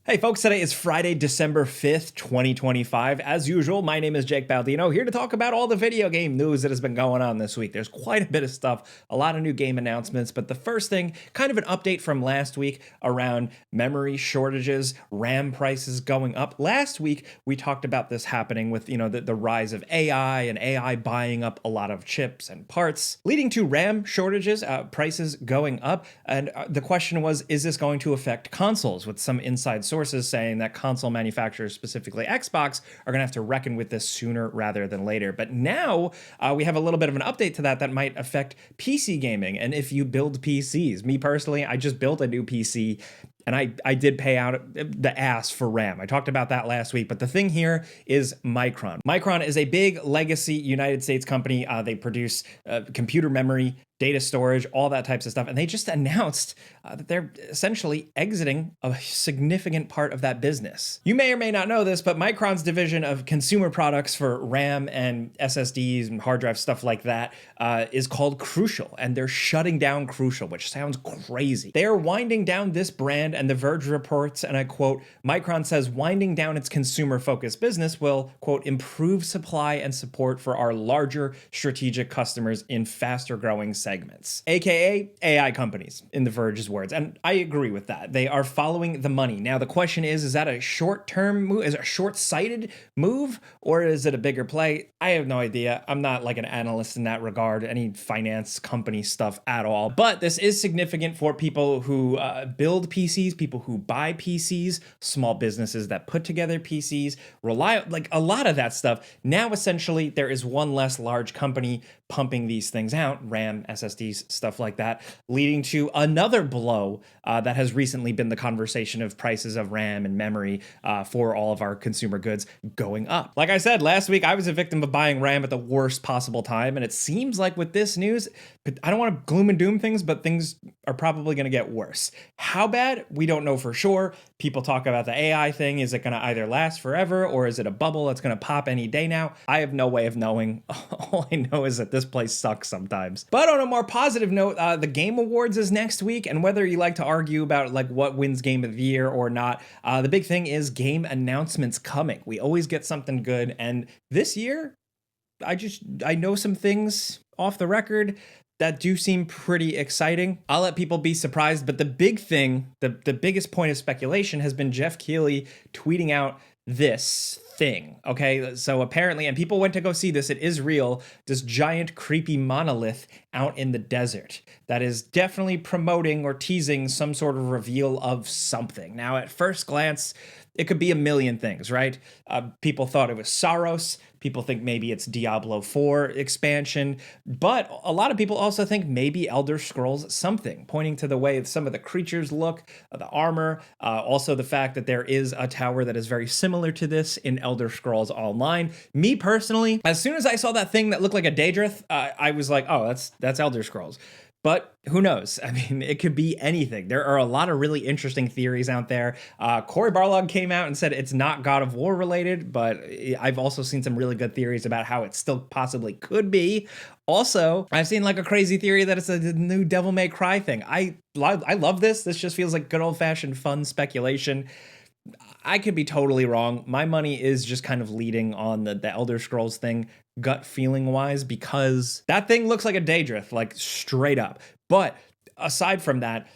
Hey folks, today is Friday, December 5th, 2025. As usual, my name is Jake Baldino, here to talk about all the video game news that has been going on this week. There's quite a bit of stuff, a lot of new game announcements, but the first thing, kind of an update from last week around memory shortages, RAM prices going up. Last week, we talked about this happening with, the rise of AI and AI buying up a lot of chips and parts, leading to RAM shortages, prices going up. And the question was, is this going to affect consoles? With some inside sources saying that console manufacturers, specifically Xbox, are going to have to reckon with this sooner rather than later. But now we have a little bit of an update to that might affect PC gaming. And if you build PCs, me personally, I just built a new PC. And I did pay out the ass for RAM. I talked about that last week. But the thing here is Micron. Micron is a big legacy United States company. They produce computer memory, data storage, all that types of stuff. And they just announced that they're essentially exiting a significant part of that business. You may or may not know this, but Micron's division of consumer products for RAM and SSDs and hard drives, stuff like that, is called Crucial. And they're shutting down Crucial, which sounds crazy. They are winding down this brand, and The Verge reports, and I quote, Micron says winding down its consumer-focused business will, quote, improve supply and support for our larger strategic customers in faster-growing segments, aka AI companies, in The Verge's words. And I agree with that. They are following the money. Now, the question is that a short-term move? Is it a short-sighted move, or is it a bigger play? I have no idea. I'm not like an analyst in that regard, any finance company stuff at all. But this is significant for people who build PCs, people who buy PCs, small businesses that put together PCs, rely, like a lot of that stuff. Now, essentially, there is one less large company pumping these things out, RAM, SSDs, stuff like that, leading to another blow that has recently been the conversation of prices of RAM and memory for all of our consumer goods going up. Like I said, last week, I was a victim of buying RAM at the worst possible time, and it seems like with this news, I don't want to gloom and doom things, but things are probably going to get worse. How bad? We don't know for sure. People talk about the AI thing. Is it going to either last forever, or is it a bubble that's going to pop any day now? I have no way of knowing. All I know is that this place sucks sometimes. But on a more positive note, the Game Awards is next week, and whether you like to argue about like what wins Game of the Year or not, the big thing is game announcements coming. We always get something good, and this year, I know some things off the record that do seem pretty exciting. I'll let people be surprised, but the big thing, the biggest point of speculation has been Jeff Keighley tweeting out this thing, okay? So apparently, and people went to go see this, it is real, this giant creepy monolith out in the desert that is definitely promoting or teasing some sort of reveal of something. Now, at first glance, it could be a million things, right? People thought it was Saros. People think maybe it's Diablo 4 expansion. But a lot of people also think maybe Elder Scrolls something, pointing to the way some of the creatures look, the armor, also the fact that there is a tower that is very similar to this in Elder Scrolls Online. Me personally, as soon as I saw that thing that looked like a Daedrith, I was like, oh, that's Elder Scrolls. But who knows? I mean, it could be anything. There are a lot of really interesting theories out there. Cory Barlog came out and said it's not God of War related, but I've also seen some really good theories about how it still possibly could be. Also, I've seen like a crazy theory that it's a new Devil May Cry thing. I love this. This just feels like good old-fashioned fun speculation. I could be totally wrong. My money is just kind of leading on the Elder Scrolls thing, gut feeling wise, because that thing looks like a Daedrith, like straight up. But aside from that,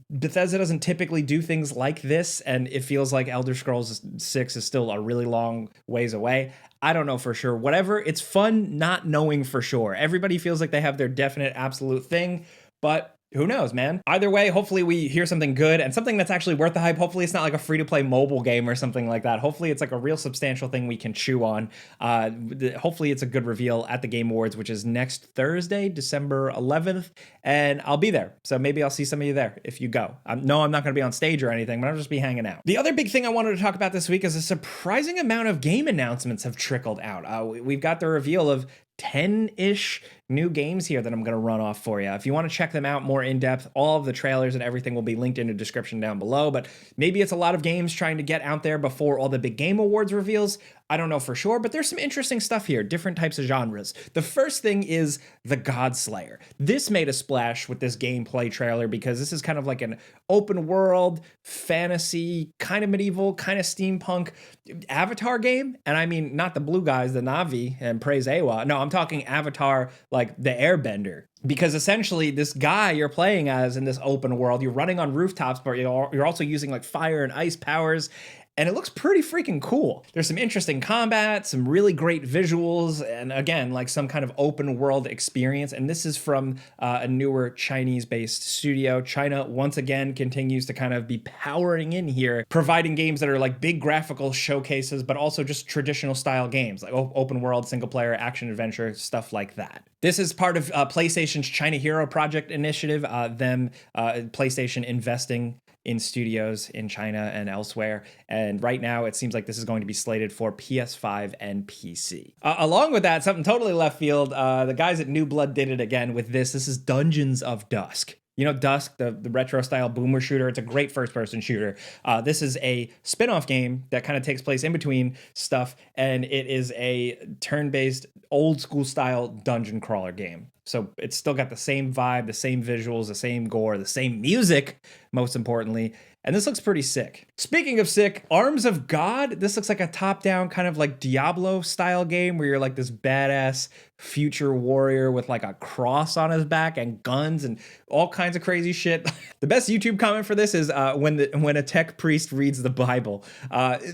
Bethesda doesn't typically do things like this, and it feels like Elder Scrolls 6 is still a really long ways away. I don't know for sure. Whatever, it's fun not knowing for sure. Everybody feels like they have their definite absolute thing, but who knows, man? Either way, hopefully we hear something good and something that's actually worth the hype. Hopefully it's not like a free-to-play mobile game or something like that. Hopefully it's like a real substantial thing we can chew on. Hopefully it's a good reveal at the Game Awards, which is next Thursday, December 11th, and I'll be there. So maybe I'll see some of you there if you go. No, I'm not going to be on stage or anything, but I'll just be hanging out. The other big thing I wanted to talk about this week is a surprising amount of game announcements have trickled out. We've got the reveal of 10-ish new games here that I'm going to run off for you. If you want to check them out more in depth, all of the trailers and everything will be linked in the description down below, but maybe it's a lot of games trying to get out there before all the big Game Awards reveals. I don't know for sure, but there's some interesting stuff here, different types of genres. The first thing is the Godslayer. This made a splash with this gameplay trailer because this is kind of like an open world, fantasy, kind of medieval, kind of steampunk Avatar game. And I mean, not the blue guys, the Na'vi and Praise Awa. No, I'm talking Avatar, like the Airbender. Because essentially this guy you're playing as in this open world, you're running on rooftops, but you're also using like fire and ice powers. And it looks pretty freaking cool. There's some interesting combat, some really great visuals, and again, like some kind of open world experience. And this is from a newer Chinese-based studio. China, once again, continues to kind of be powering in here, providing games that are like big graphical showcases, but also just traditional style games, like open world, single player, action adventure, stuff like that. This is part of PlayStation's China Hero Project initiative, PlayStation investing in studios in China and elsewhere. And right now it seems like this is going to be slated for PS5 and PC. Along with that, something totally left field, the guys at New Blood did it again with this. This is Dungeons of Dusk. You know, Dusk, the retro style boomer shooter. It's a great first person shooter. This is a spin-off game that kind of takes place in between stuff. And it is a turn-based old school style dungeon crawler game. So it's still got the same vibe, the same visuals, the same gore, the same music, most importantly. And this looks pretty sick. Speaking of sick, Arms of God. This looks like a top-down kind of like Diablo style game where you're like this badass future warrior with like a cross on his back and guns and all kinds of crazy shit. The best YouTube comment for this is when a tech priest reads the Bible.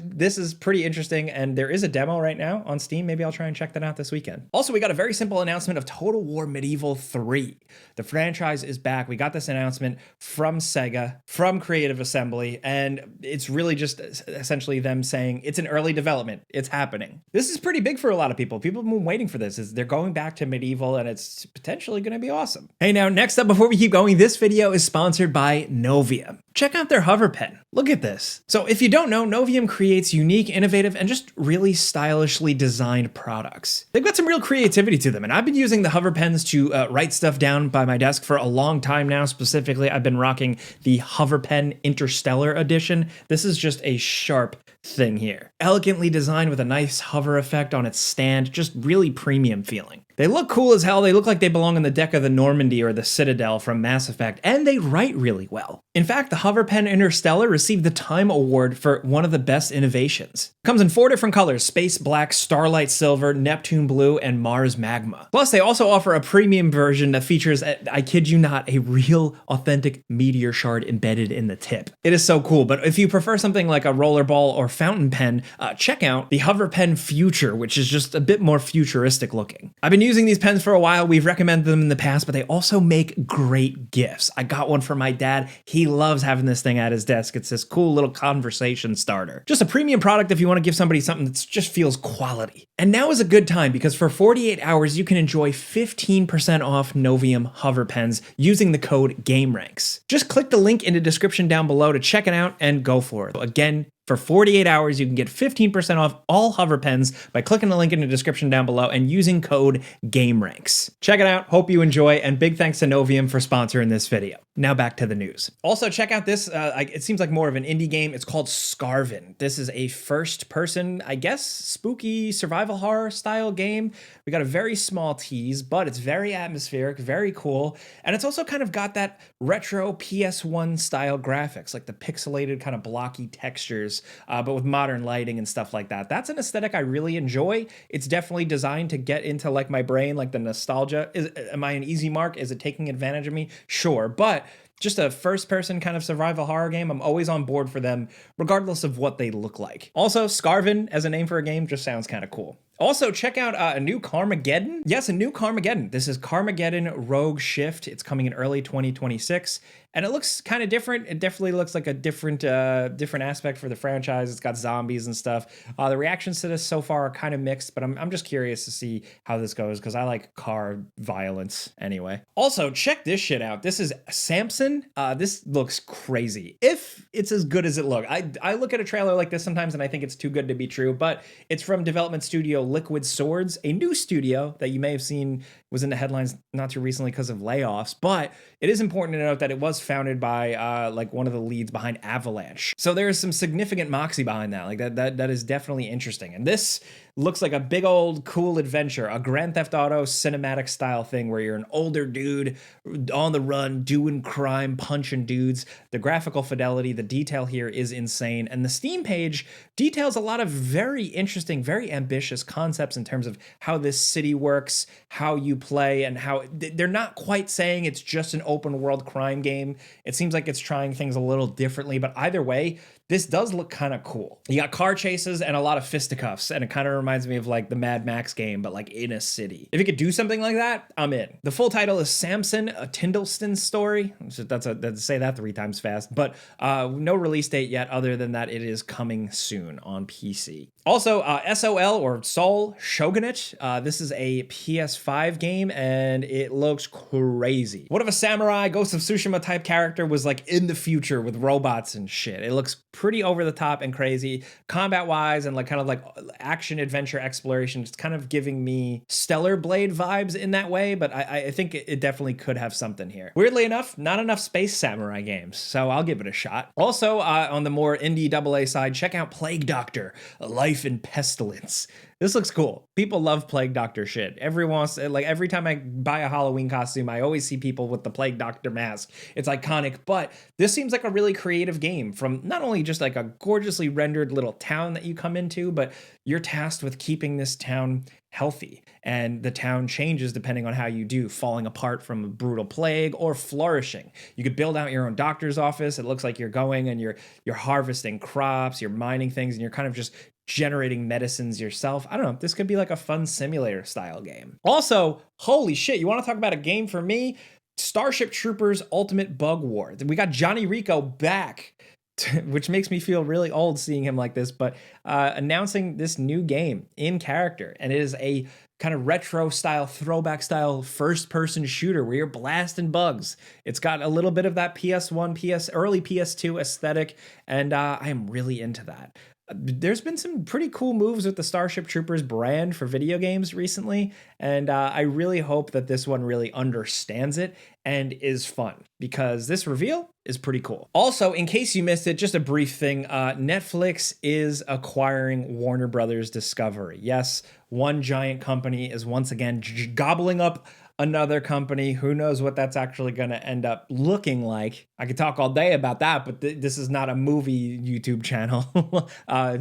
This is pretty interesting, and there is a demo right now on Steam. Maybe I'll try and check that out this weekend. Also, we got a very simple announcement of Total War Medieval 3. The franchise is back. We got this announcement from Sega, from Creative Assembly, and it's really just essentially them saying it's in early development. It's happening. This is pretty big for a lot of people. People have been waiting for this. They're going back to medieval, and it's potentially going to be awesome. Hey, now, next up, before we keep going, this video is sponsored by Novium. Check out their hover pen. Look at this. So if you don't know, Novium creates unique, innovative, and just really stylishly designed products. They've got some real creativity to them, and I've been using the hover pens to write stuff down by my desk for a long time now. Specifically, I've been rocking the Hover Pen Interstellar Edition. This is just a sharp thing here. Elegantly designed with a nice hover effect on its stand, just really premium feeling. They look cool as hell. They look like they belong on the deck of the Normandy or the Citadel from Mass Effect, and they write really well. In fact, the Hover Pen Interstellar received the Time Award for one of the best innovations. It comes in 4 different colors: Space Black, Starlight Silver, Neptune Blue, and Mars Magma. Plus, they also offer a premium version that features, I kid you not, a real authentic meteor shard embedded in the tip. It is so cool, but if you prefer something like a rollerball or fountain pen, check out the Hover Pen Future, which is just a bit more futuristic looking. I've been using these pens for a while. We've recommended them in the past, but they also make great gifts. I got one for my dad. He loves having this thing at his desk. It's this cool little conversation starter. Just a premium product if you want to give somebody something that just feels quality. And now is a good time because for 48 hours, you can enjoy 15% off Novium hover pens using the code gameranx. Just click the link in the description down below to check it out and go for it. Again, for 48 hours, you can get 15% off all hover pens by clicking the link in the description down below and using code gameranx. Check it out. Hope you enjoy, and big thanks to Novium for sponsoring this video. Now back to the news. Also, check out this. It seems like more of an indie game. It's called Scarven. This is a first-person, I guess, spooky survival horror style game. We got a very small tease, but it's very atmospheric, very cool, and it's also kind of got that retro PS1 style graphics, like the pixelated kind of blocky textures, but with modern lighting and stuff like that. That's an aesthetic I really enjoy. It's definitely designed to get into like my brain, like the nostalgia. Am I an easy mark? Is it taking advantage of me? Sure, but just a first-person kind of survival horror game, I'm always on board for them, regardless of what they look like. Also, Scarven as a name for a game just sounds kind of cool. Also, check out a new Carmageddon. Yes, a new Carmageddon. This is Carmageddon Rogue Shift. It's coming in early 2026, and it looks kind of different. It definitely looks like a different aspect for the franchise. It's got zombies and stuff. The reactions to this so far are kind of mixed, but I'm just curious to see how this goes because I like car violence anyway. Also, check this shit out. This is SAMSON. This looks crazy. If it's as good as it looks. I look at a trailer like this sometimes and I think it's too good to be true, but it's from development studio Liquid Swords, a new studio that you may have seen was in the headlines not too recently because of layoffs, but it is important to note that it was founded by like one of the leads behind Avalanche. So there is some significant moxie behind that. Like that is definitely interesting. And this looks like a big old cool adventure, a Grand Theft Auto cinematic style thing where you're an older dude on the run, doing crime, punching dudes. The graphical fidelity, the detail here is insane. And the Steam page details a lot of very interesting, very ambitious concepts in terms of how this city works, how you play, and how they're not quite saying it's just an open world crime game. It seems like it's trying things a little differently, but either way, this does look kind of cool. You got car chases and a lot of fisticuffs, and it kind of reminds me of like the Mad Max game, but like in a city. If you could do something like that, I'm in. The full title is SAMSON, a Tindleston story. So that's say that 3 times fast, but no release date yet other than that it is coming soon on PC. Also, SOL or Soul Shogunate. This is a PS5 game and it looks crazy. What if a samurai Ghost of Tsushima type character was like in the future with robots and shit? It looks pretty over the top and crazy combat wise and like kind of like action adventure exploration. It's kind of giving me Stellar Blade vibes in that way, but I think it definitely could have something here. Weirdly enough, not enough space samurai games, so I'll give it a shot. Also, on the more indie AA side, check out Plague Doctor, A Life in Pestilence. This looks cool. People love Plague Doctor shit. Every time I buy a Halloween costume, I always see people with the Plague Doctor mask. It's iconic, but this seems like a really creative game from not only just like a gorgeously rendered little town that you come into, but you're tasked with keeping this town healthy. And the town changes depending on how you do, falling apart from a brutal plague or flourishing. You could build out your own doctor's office. It looks like you're going and you're harvesting crops, you're mining things, and you're kind of just generating medicines yourself. I don't know. This could be like a fun simulator style game. Also, holy shit, you want to talk about a game for me? Starship Troopers Ultimate Bug War. We got Johnny Rico back, which makes me feel really old seeing him like this, but announcing this new game in character. And it is a kind of retro style, throwback style first person shooter where you're blasting bugs. It's got a little bit of that PS1, early PS2 aesthetic, and I am really into that. There's been some pretty cool moves with the Starship Troopers brand for video games recently, and I really hope that this one really understands it and is fun, because this reveal is pretty cool. Also, in case you missed it, just a brief thing, Netflix is acquiring Warner Brothers Discovery. Yes, one giant company is once again gobbling up another company. Who knows what that's actually going to end up looking like. I could talk all day about that, but this is not a movie YouTube channel.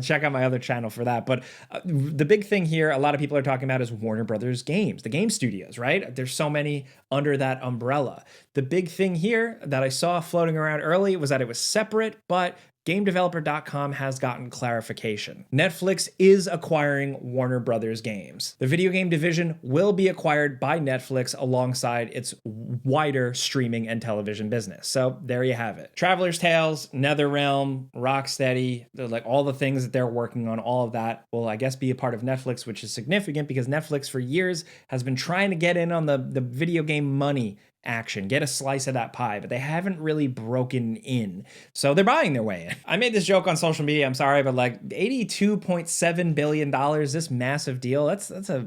Check out my other channel for that. But the big thing here, a lot of people are talking about, is Warner Brothers Games, the game studios, right? There's so many under that umbrella. The big thing here that I saw floating around early was that it was separate, but GameDeveloper.com has gotten clarification. Netflix is acquiring Warner Brothers Games. The video game division will be acquired by Netflix alongside its wider streaming and television business. So there you have it. Traveler's Tales, NetherRealm, Rocksteady, like all the things that they're working on, all of that will, I guess, be a part of Netflix, which is significant because Netflix for years has been trying to get in on the video game money action, get a slice of that pie, but they haven't really broken in. So they're buying their way in. I made this joke on social media, I'm sorry, but like $82.7 billion, this massive deal,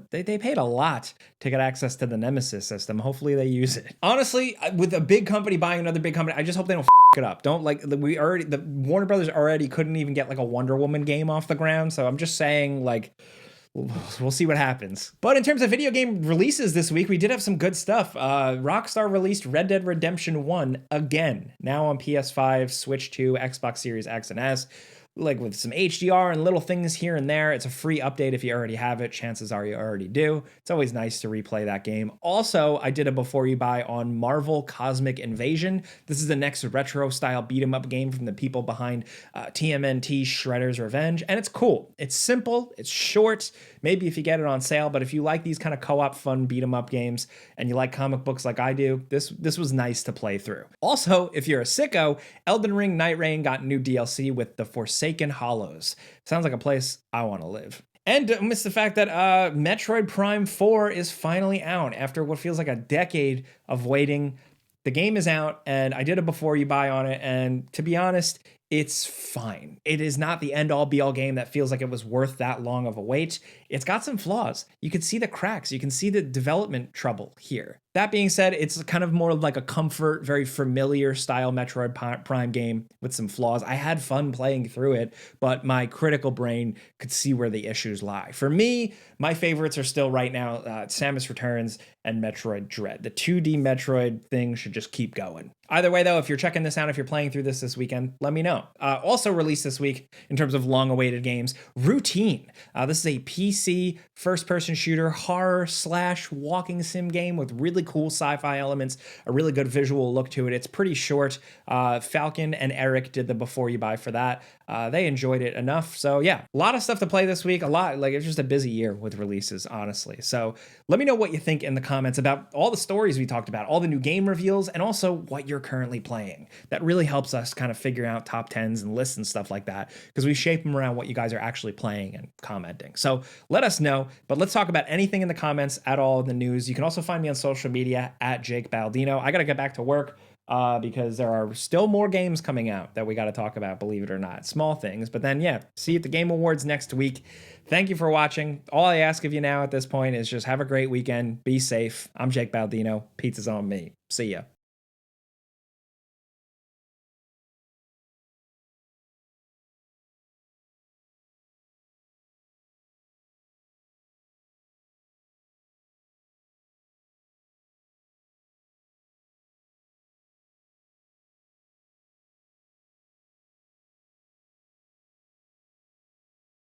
they paid a lot to get access to the Nemesis system. Hopefully they use it. Honestly, with a big company buying another big company, I just hope they don't it up. Don't like the Warner Brothers already couldn't even get like a Wonder Woman game off the ground. So I'm just saying, like, we'll see what happens. But in terms of video game releases this week, we did have some good stuff. Rockstar released Red Dead Redemption 1 again, now on PS5, Switch 2, Xbox Series X and S, like with some HDR and little things here and there. It's a free update if you already have it. Chances are you already do. It's always nice to replay that game. Also, I did a before you buy on Marvel Cosmic Invasion. This is the next retro style beat 'em up game from the people behind TMNT Shredder's Revenge, and it's cool. It's simple, it's short, maybe if you get it on sale, but if you like these kind of co-op fun beat 'em up games and you like comic books like I do, this was nice to play through. Also, if you're a sicko, Elden Ring Night Rain got new DLC with the Forsaken Hollows. Sounds like a place I want to live. And don't miss the fact that Metroid Prime 4 is finally out after what feels like a decade of waiting. The game is out, and I did a before you buy on it, and to be honest, It's fine. It is not the end all be all game that feels like it was worth that long of a wait. It's got some flaws. You can see the cracks. You can see the development trouble here. That being said, it's kind of more like a comfort, very familiar style Metroid Prime game with some flaws. I had fun playing through it, but my critical brain could see where the issues lie. For me, my favorites are still right now Samus Returns and Metroid Dread. The 2D Metroid thing should just keep going. Either way, though, if you're checking this out, if you're playing through this weekend, let me know. Also released this week in terms of long-awaited games, Routine. This is a PC first-person shooter horror / walking sim game with really cool sci-fi elements, a really good visual look to it. It's pretty short. Falcon and Eric did the Before You Buy for that. They enjoyed it enough. So yeah, a lot of stuff to play this week. A lot, like it's just a busy year with releases, honestly. So let me know what you think in the comments about all the stories we talked about, all the new game reveals, and also what you're currently playing. That really helps us kind of figure out top 10s and lists and stuff like that, because we shape them around what you guys are actually playing and commenting. So let us know, but let's talk about anything in the comments at all in the news. You can also find me on social media at Jake Baldino. I got to get back to work. Because there are still more games coming out that we got to talk about, believe it or not. Small things. But then, yeah, see you at the Game Awards next week. Thank you for watching. All I ask of you now at this point is just have a great weekend. Be safe. I'm Jake Baldino. Pizza's on me. See ya.